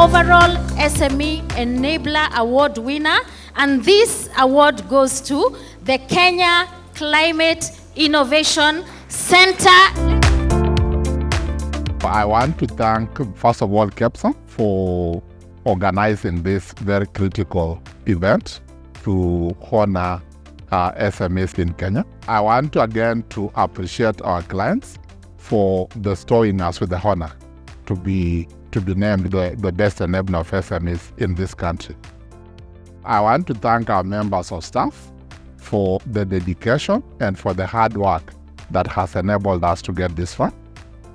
overall SME Enabler Award winner. And this award goes to the Kenya Climate Innovation Center. I want to thank, first of all, KCIC for organizing this very critical event to honor SMEs in Kenya. I want to again to appreciate our clients for bestowing us with the honor to be named the best enabler of SMEs in this country. I want to thank our members of staff for the dedication and for the hard work that has enabled us to get this far.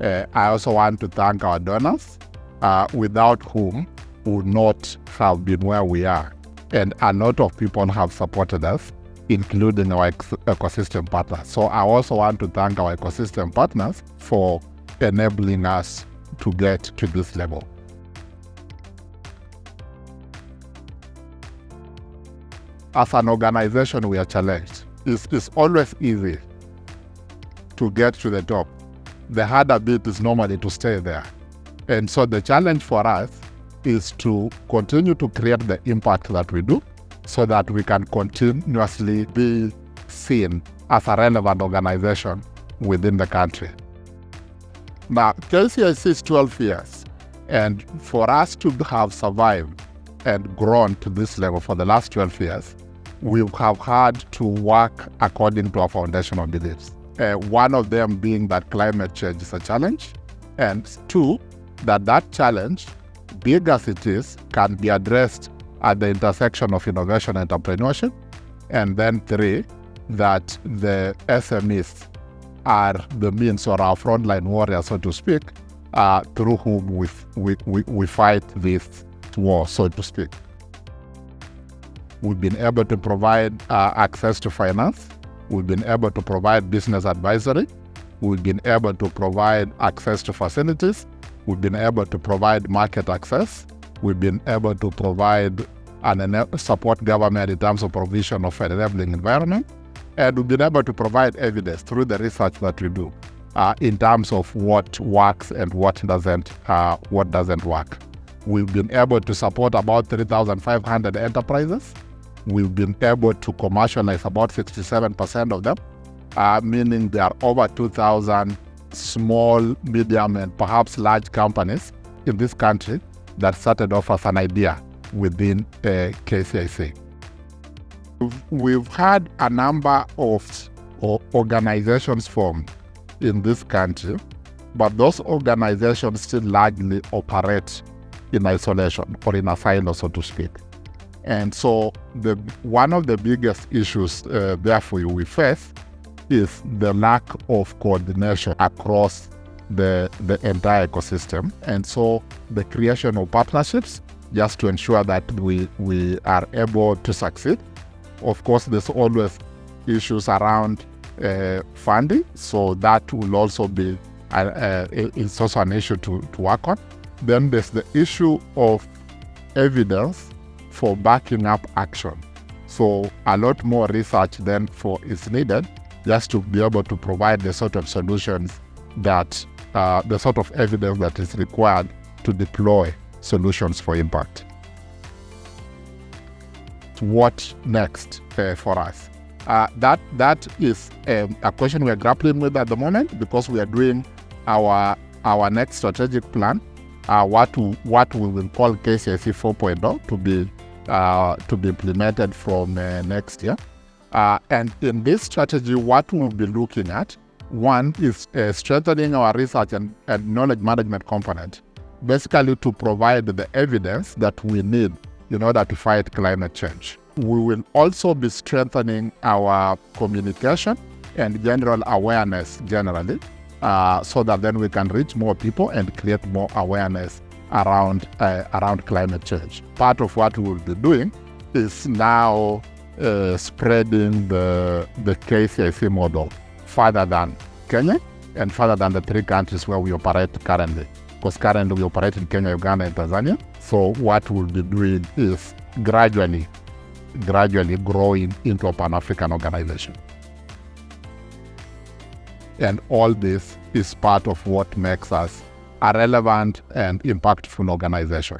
I also want to thank our donors, without whom we would not have been where we are. And a lot of people have supported us, including our ecosystem partners. So I also want to thank our ecosystem partners for enabling us to get to this level. As an organization, we are challenged. It's always easy to get to the top. The harder bit is normally to stay there. And so the challenge for us is to continue to create the impact that we do so that we can continuously be seen as a relevant organization within the country. Now, KCIC is 12 years, and for us to have survived and grown to this level for the last 12 years, we have had to work according to our foundational beliefs. One of them being that climate change is a challenge, and two, that challenge, big as it is, can be addressed at the intersection of innovation and entrepreneurship, and then three, that the SMEs are the means, or our frontline warriors, so to speak, through whom we fight this war, so to speak. We've been able to provide access to finance. We've been able to provide business advisory. We've been able to provide access to facilities. We've been able to provide market access. We've been able to provide and support government in terms of provision of an enabling environment. And we've been able to provide evidence through the research that we do in terms of what works and what doesn't work. We've been able to support about 3,500 enterprises. We've been able to commercialize about 67% of them, meaning there are over 2,000 small, medium, and perhaps large companies in this country that started off as an idea within KCIC. We've had a number of organizations formed in this country, but those organizations still largely operate in isolation or in a silo, so to speak. And so one of the biggest issues, therefore, we face is the lack of coordination across the entire ecosystem. And so the creation of partnerships just to ensure that we are able to succeed. Of course, there's always issues around funding, so that will also be it's also an issue to work on. Then there's the issue of evidence for backing up action. So a lot more research then is needed just to be able to provide the sort of solutions that, the sort of evidence that is required to deploy solutions for impact. What next for us? That is a question we are grappling with at the moment, because we are doing our next strategic plan, what we will call KCIC 4.0 to be implemented from next year. And in this strategy, what we'll be looking at, one is strengthening our research and knowledge management component, basically to provide the evidence that we need in order to fight climate change. We will also be strengthening our communication and general awareness generally, so that then we can reach more people and create more awareness around climate change. Part of what we will be doing is now spreading the KCIC model further than Kenya and further than the three countries where we operate currently. Because currently we operate in Kenya, Uganda, and Tanzania. So what we'll be doing is gradually growing into a Pan-African organization. And all this is part of what makes us a relevant and impactful organization.